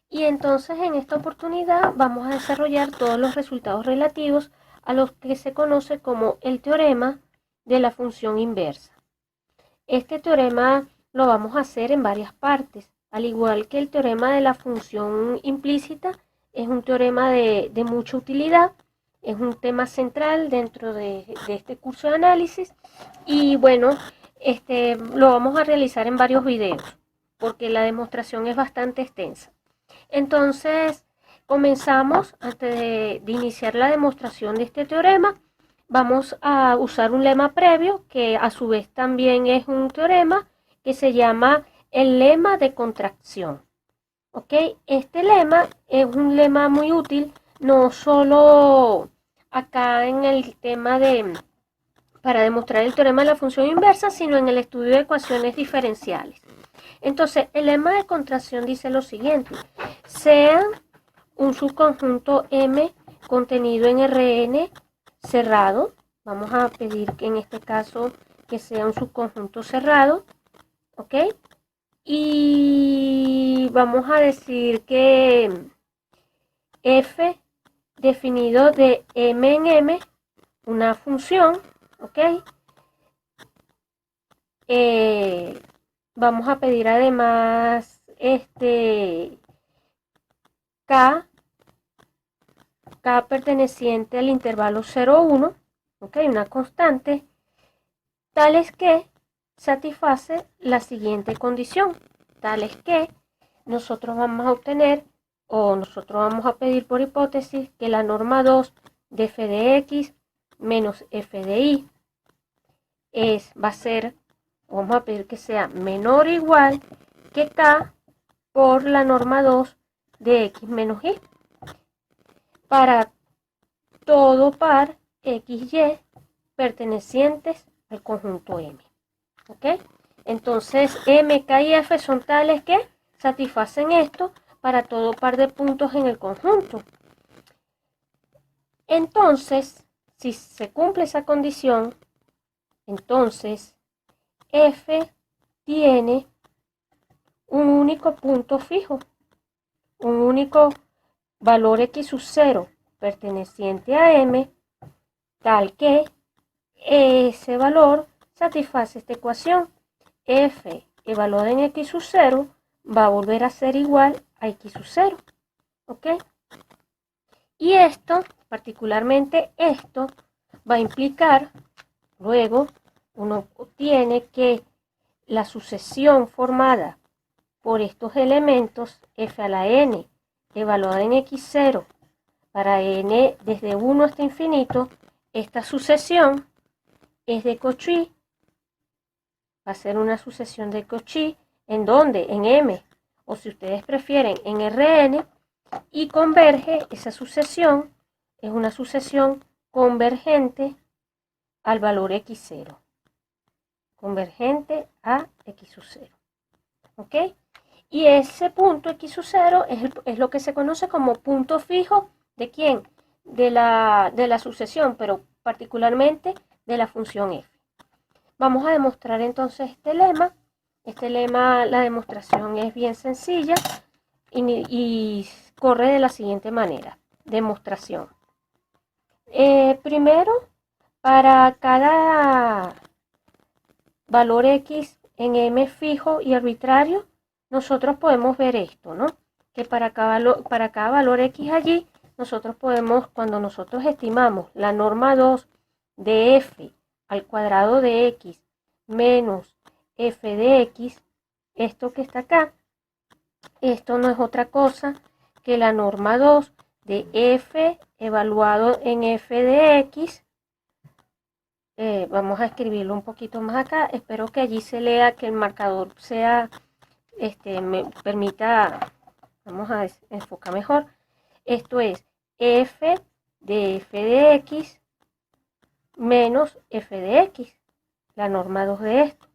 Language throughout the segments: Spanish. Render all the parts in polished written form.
Y entonces en esta oportunidad vamos a desarrollar todos los resultados relativos a los que se conoce como el teorema de la función inversa. Este teorema lo vamos a hacer en varias partes, al igual que el teorema de la función implícita. Es un teorema de mucha utilidad, es un tema central dentro de este curso de análisis y bueno, lo vamos a realizar en varios videos porque la demostración es bastante extensa. Entonces, comenzamos. Antes de iniciar la demostración de este teorema, vamos a usar un lema previo, que a su vez también es un teorema, que se llama el lema de contracción. ¿Ok? Este lema es un lema muy útil, no solo acá en el tema para demostrar el teorema de la función inversa, sino en el estudio de ecuaciones diferenciales. Entonces, el lema de contracción dice lo siguiente: sea un subconjunto M contenido en Rn cerrado. Vamos a pedir que en este caso que sea un subconjunto cerrado, ¿ok? Y vamos a decir que f definido de m en m, una función, ¿ok? Vamos a pedir además k perteneciente al intervalo 0,1, ¿ok? Una constante, tales que satisface la siguiente condición, tales que nosotros vamos a obtener, o nosotros vamos a pedir por hipótesis, que la norma 2 de f de x menos f de y va a ser, vamos a pedir que sea menor o igual que k por la norma 2 de x menos y, para todo par XY pertenecientes al conjunto M. ¿Ok? Entonces, M, K y F son tales que satisfacen esto para todo par de puntos en el conjunto. Entonces, si se cumple esa condición, entonces F tiene un único punto fijo, un único valor X sub 0 perteneciente a M, tal que ese valor satisface esta ecuación. F evaluada en X sub 0 va a volver a ser igual a X sub 0. ¿Ok? Y esto, particularmente esto, va a implicar, luego, uno tiene que la sucesión formada por estos elementos f a la n evaluada en x0 para n desde 1 hasta infinito, esta sucesión es de Cauchy, va a ser una sucesión de Cauchy, ¿en dónde? En M, o si ustedes prefieren, en Rn, y converge, esa sucesión es una sucesión convergente al valor x0, convergente a x sub 0, ¿ok? Y ese punto x sub 0 es lo que se conoce como punto fijo, ¿de quién? De la sucesión, pero particularmente de la función f. Vamos a demostrar entonces este lema. Este lema, la demostración es bien sencilla y corre de la siguiente manera. Demostración. Primero, para cada valor x en m fijo y arbitrario, nosotros podemos ver esto, ¿no? Que para cada valor x allí, nosotros podemos, cuando nosotros estimamos la norma 2 de f al cuadrado de x menos f de x, esto que está acá, esto no es otra cosa que la norma 2 de f evaluado en f de x. Vamos a escribirlo un poquito más acá. Espero que allí se lea, que el marcador sea, me permita, vamos a enfocar mejor. Esto es f de x menos f de x, la norma 2 de esto.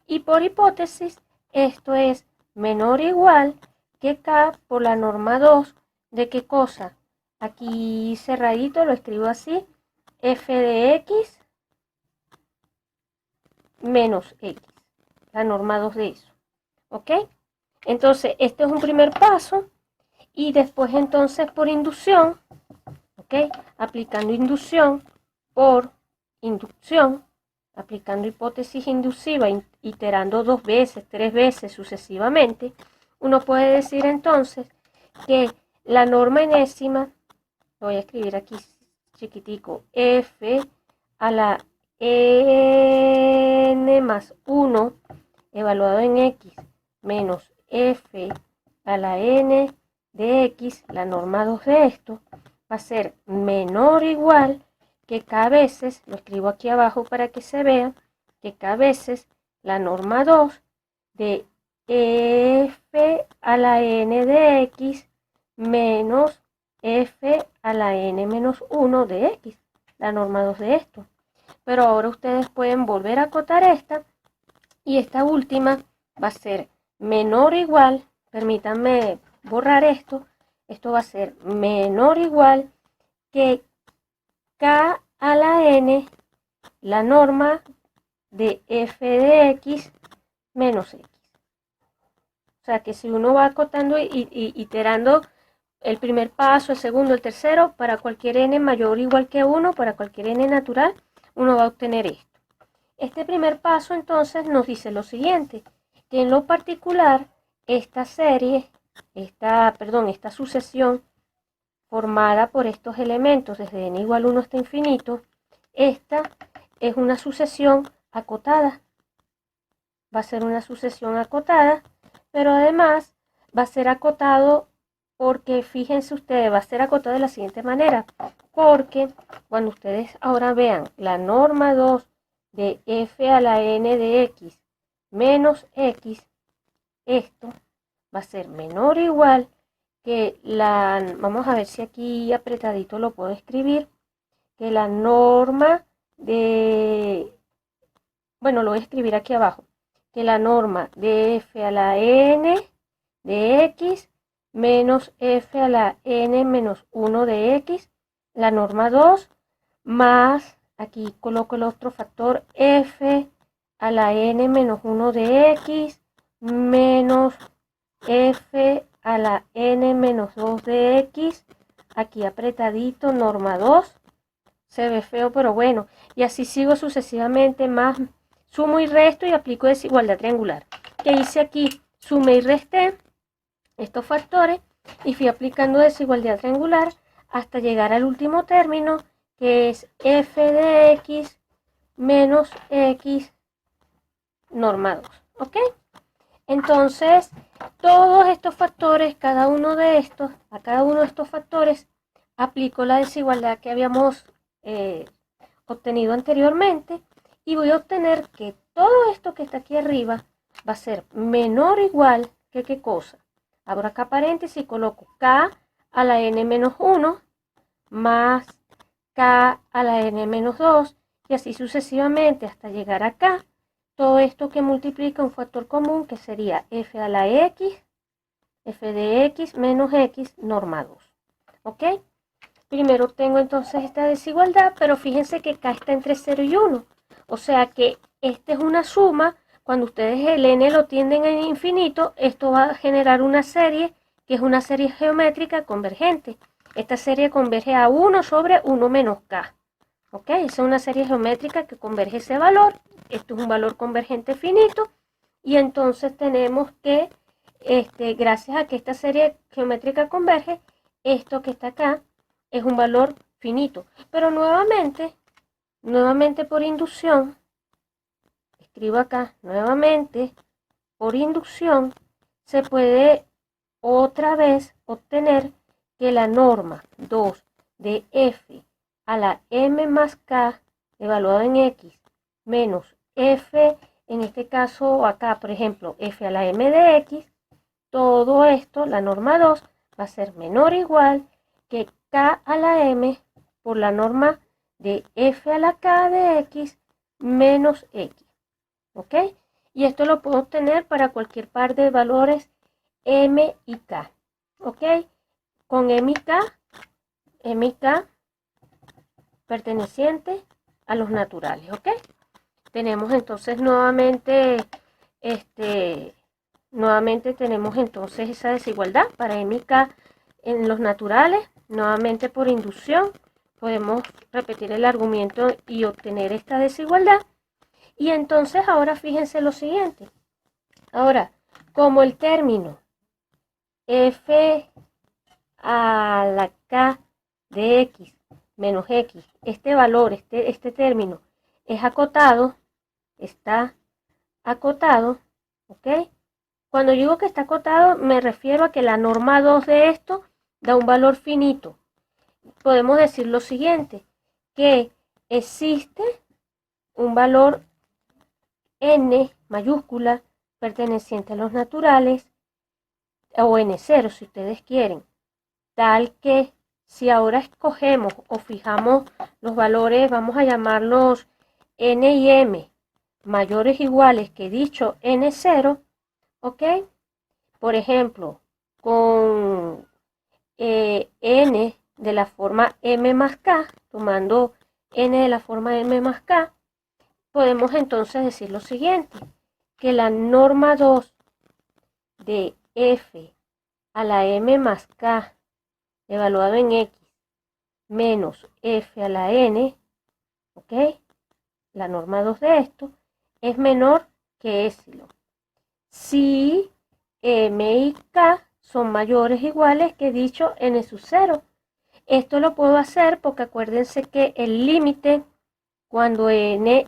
Y por hipótesis, esto es menor o igual que k por la norma 2 de qué cosa. Aquí cerradito lo escribo así, f de x menos x, la norma 2 de eso. ¿Ok? Entonces, este es un primer paso. Y después entonces por inducción, ¿ok? Aplicando inducción por inducción, aplicando hipótesis inductiva, iterando 2 veces, 3 veces sucesivamente, uno puede decir entonces que la norma enésima, lo voy a escribir aquí chiquitico, f a la n más 1 evaluado en x menos f a la n de x, la norma 2 de esto, va a ser menor o igual que k veces, lo escribo aquí abajo para que se vea, que k veces la norma 2 de f a la n de x menos f a la n menos 1 de x, la norma 2 de esto. Pero ahora ustedes pueden volver a acotar esta, y esta última va a ser menor o igual, permítanme borrar esto va a ser menor o igual que k a la n, la norma de f de x menos x. O sea que si uno va acotando y iterando el primer paso, el segundo, el tercero, para cualquier n mayor o igual que 1, para cualquier n natural, uno va a obtener esto. Este primer paso entonces nos dice lo siguiente, que en lo particular esta serie, esta sucesión formada por estos elementos desde n igual 1 hasta infinito, esta es una sucesión acotada. Va a ser una sucesión acotada, pero además va a ser acotado porque, fíjense ustedes, va a ser acotado de la siguiente manera, porque cuando ustedes ahora vean la norma 2 de f a la n de x menos x, esto va a ser menor o igual que la, vamos a ver si aquí apretadito lo puedo escribir, que la norma de, bueno, lo voy a escribir aquí abajo, que la norma de f a la n de x menos f a la n menos 1 de x, la norma 2, más, aquí coloco el otro factor, f a la n menos 1 de x menos f a la n menos 2 de x, aquí apretadito, norma 2, se ve feo pero bueno, y así sigo sucesivamente, más sumo y resto y aplico desigualdad triangular. ¿Qué hice aquí? Sumé y resté estos factores y fui aplicando desigualdad triangular hasta llegar al último término, que es f de x menos x norma 2, ¿ok? Entonces, todos estos factores, a cada uno de estos factores, aplico la desigualdad que habíamos obtenido anteriormente y voy a obtener que todo esto que está aquí arriba va a ser menor o igual que ¿qué cosa? Abro acá paréntesis y coloco k a la n menos 1 más k a la n menos 2 y así sucesivamente hasta llegar acá. Todo esto que multiplica un factor común que sería f a la x, f de x menos x norma 2. ¿Ok? Primero obtengo entonces esta desigualdad, pero fíjense que k está entre 0 y 1. O sea que esta es una suma. Cuando ustedes el n lo tienden en infinito, esto va a generar una serie que es una serie geométrica convergente. Esta serie converge a 1 sobre 1 menos k. ¿Ok? Esa es una serie geométrica que converge ese valor. Esto es un valor convergente finito. Y entonces tenemos que, gracias a que esta serie geométrica converge, esto que está acá es un valor finito. Pero nuevamente por inducción, escribo acá, nuevamente por inducción, se puede otra vez obtener que la norma 2 de f a la m más k evaluado en x menos f, en este caso acá, por ejemplo, f a la m de x, todo esto, la norma 2, va a ser menor o igual que k a la m por la norma de f a la k de x menos x. ¿Ok? Y esto lo puedo obtener para cualquier par de valores m y k. ¿Ok? Con m y k perteneciente a los naturales. ¿Ok? Tenemos entonces nuevamente tenemos entonces esa desigualdad para m y k en los naturales, nuevamente por inducción, podemos repetir el argumento y obtener esta desigualdad. Y entonces ahora fíjense lo siguiente. Ahora, como el término f a la k de x menos x, este valor, este término es acotado, está acotado, ¿ok? Cuando digo que está acotado me refiero a que la norma 2 de esto da un valor finito. Podemos decir lo siguiente, que existe un valor n mayúscula perteneciente a los naturales, o n0 si ustedes quieren, tal que si ahora escogemos o fijamos los valores, vamos a llamarlos n y m mayores o iguales que dicho n0, ¿ok? Por ejemplo, con n de la forma m más k, tomando n de la forma m más k, podemos entonces decir lo siguiente, que la norma 2 de f a la m más k evaluado en x menos f a la n, ¿ok? La norma 2 de esto es menor que epsilon. Si m y k son mayores o iguales que dicho n sub 0. Esto lo puedo hacer porque acuérdense que el límite cuando m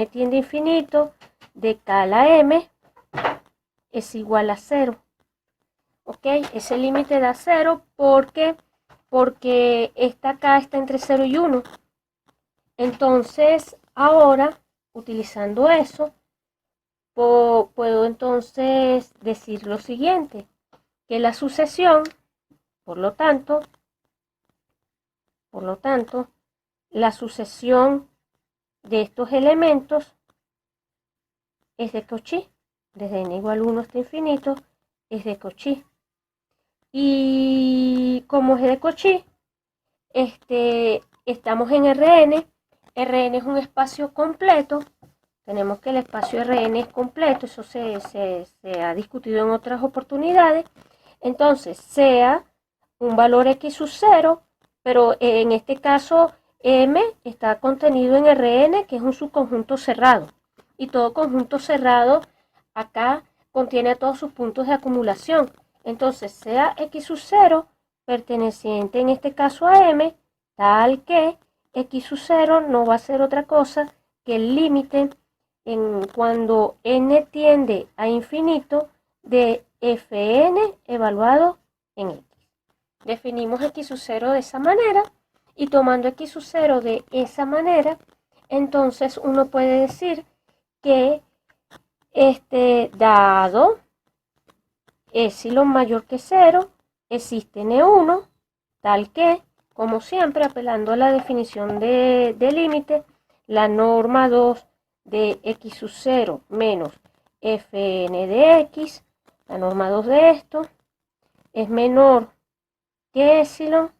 tiende a infinito de k a la m es igual a 0. ¿Ok? Ese límite da 0 porque esta k está entre 0 y 1. Entonces, ahora, utilizando eso, puedo entonces decir lo siguiente, que la sucesión, por lo tanto, la sucesión de estos elementos es de Cauchy, desde n igual 1 hasta infinito, es de Cauchy. Y como es de Cauchy, estamos en Rn. Rn es un espacio completo. Tenemos que el espacio Rn es completo. Eso se ha discutido en otras oportunidades. Entonces, sea un valor x sub 0, pero en este caso M está contenido en Rn, que es un subconjunto cerrado. Y todo conjunto cerrado acá contiene todos sus puntos de acumulación. Entonces, sea x sub 0 perteneciente en este caso a M, tal que x sub 0 no va a ser otra cosa que el límite cuando n tiende a infinito de fn evaluado en x. Definimos x sub 0 de esa manera y tomando x sub 0 de esa manera, entonces uno puede decir que dado epsilon mayor que 0, existe n1, tal que, como siempre, apelando a la definición de límite, la norma 2 de x sub 0 menos fn de x, la norma 2 de esto, es menor que epsilon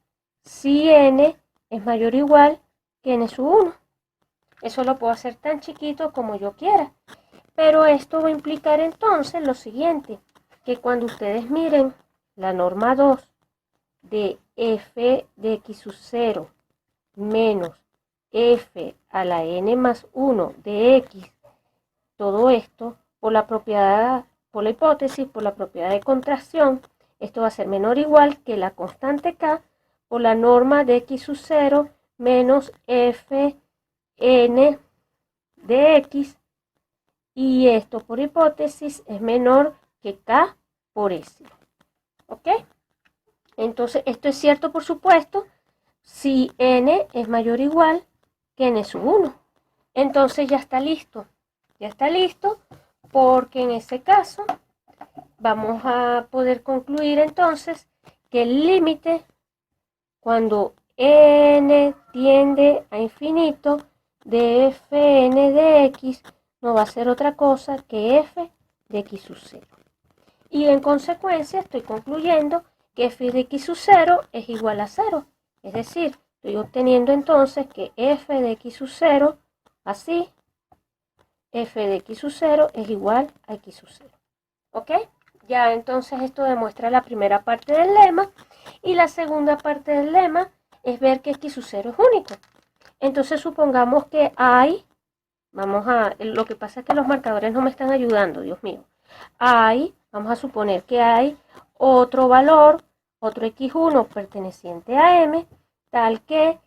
si n es mayor o igual que n sub 1. Eso lo puedo hacer tan chiquito como yo quiera. Pero esto va a implicar entonces lo siguiente, que cuando ustedes miren la norma 2 de f de x sub 0 menos f a la n más 1 de x, todo esto por la hipótesis, por la propiedad de contracción, esto va a ser menor o igual que la constante k por la norma de x sub 0 menos fn de x, y esto por hipótesis es menor que k por epsilon. ¿Ok? Entonces, esto es cierto, por supuesto, si n es mayor o igual que n sub 1. Entonces ya está listo. Ya está listo porque en ese caso vamos a poder concluir entonces que el límite cuando n tiende a infinito de fn de x no va a ser otra cosa que f de x sub 0. Y en consecuencia estoy concluyendo que f de x sub 0 es igual a 0. Es decir, estoy obteniendo entonces que f de x sub 0, así, f de x sub 0 es igual a x sub 0. ¿Ok? Ya entonces esto demuestra la primera parte del lema. Y la segunda parte del lema es ver que x sub 0 es único. Entonces supongamos que hay, lo que pasa es que los marcadores no me están ayudando, Dios mío. Vamos a suponer que hay otro valor, otro x1 perteneciente a m, tal que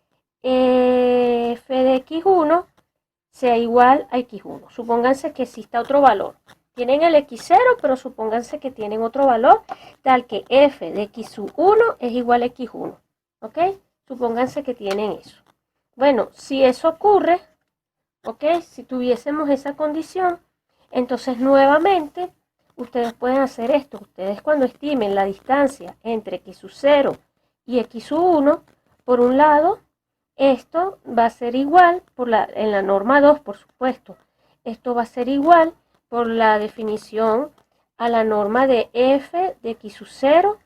f de x1 sea igual a x1. Supónganse que exista otro valor. Tienen el x0, pero supónganse que tienen otro valor, tal que f de x1 es igual a x1. ¿Ok? Supónganse que tienen eso. Bueno, si eso ocurre, ¿ok? Si tuviésemos esa condición, entonces nuevamente ustedes pueden hacer esto. Ustedes cuando estimen la distancia entre x sub 0 y x sub 1, por un lado, esto va a ser igual, en la norma 2, por supuesto, esto va a ser igual por la definición a la norma de f de x sub 0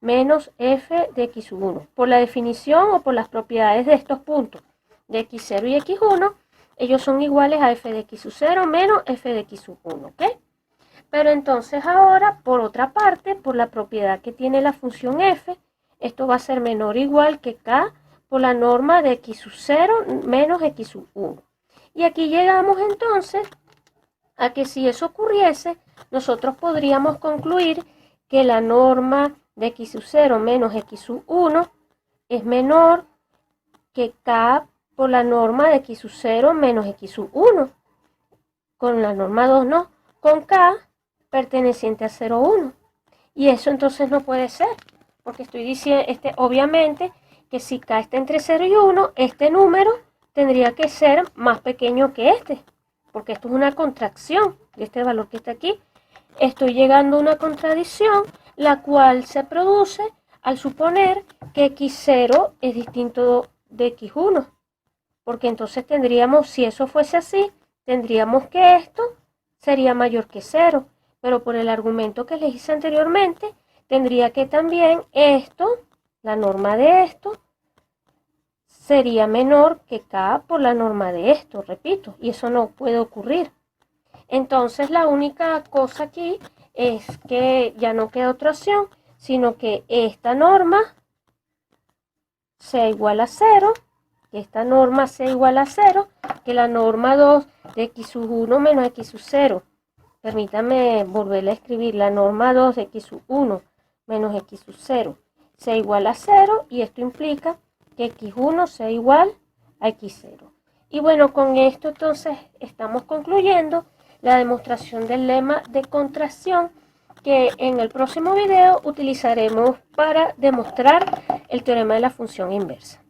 menos f de x sub 1. Por la definición o por las propiedades de estos puntos de x0 y x1, ellos son iguales a f de x sub 0 menos f de x sub 1, ¿ok? Pero entonces ahora, por otra parte, por la propiedad que tiene la función f, esto va a ser menor o igual que k por la norma de x sub 0 menos x sub 1. Y aquí llegamos entonces a que si eso ocurriese, nosotros podríamos concluir que la norma de x sub 0 menos x sub 1 es menor que k por la norma de x sub 0 menos x sub 1. Con la norma 2 no, con k perteneciente a 0, 1. Y eso entonces no puede ser, porque estoy diciendo, obviamente, que si k está entre 0 y 1, este número tendría que ser más pequeño que este, porque esto es una contracción de este valor que está aquí. Estoy llegando a una contradicción, la cual se produce al suponer que x0 es distinto de x1, porque entonces tendríamos, si eso fuese así, tendríamos que esto sería mayor que 0, pero por el argumento que les hice anteriormente, tendría que también esto, la norma de esto, sería menor que k por la norma de esto, repito, y eso no puede ocurrir. Entonces la única cosa aquí es que ya no queda otra opción, sino que esta norma sea igual a 0, que esta norma sea igual a 0, que la norma 2 de x sub 1 menos x sub 0. Permítanme volverla a escribir, la norma 2 de x sub 1 menos x sub 0 sea igual a 0, y esto implica que x1 sea igual a x0. Y bueno, con esto entonces estamos concluyendo la demostración del lema de contracción, que en el próximo video utilizaremos para demostrar el teorema de la función inversa.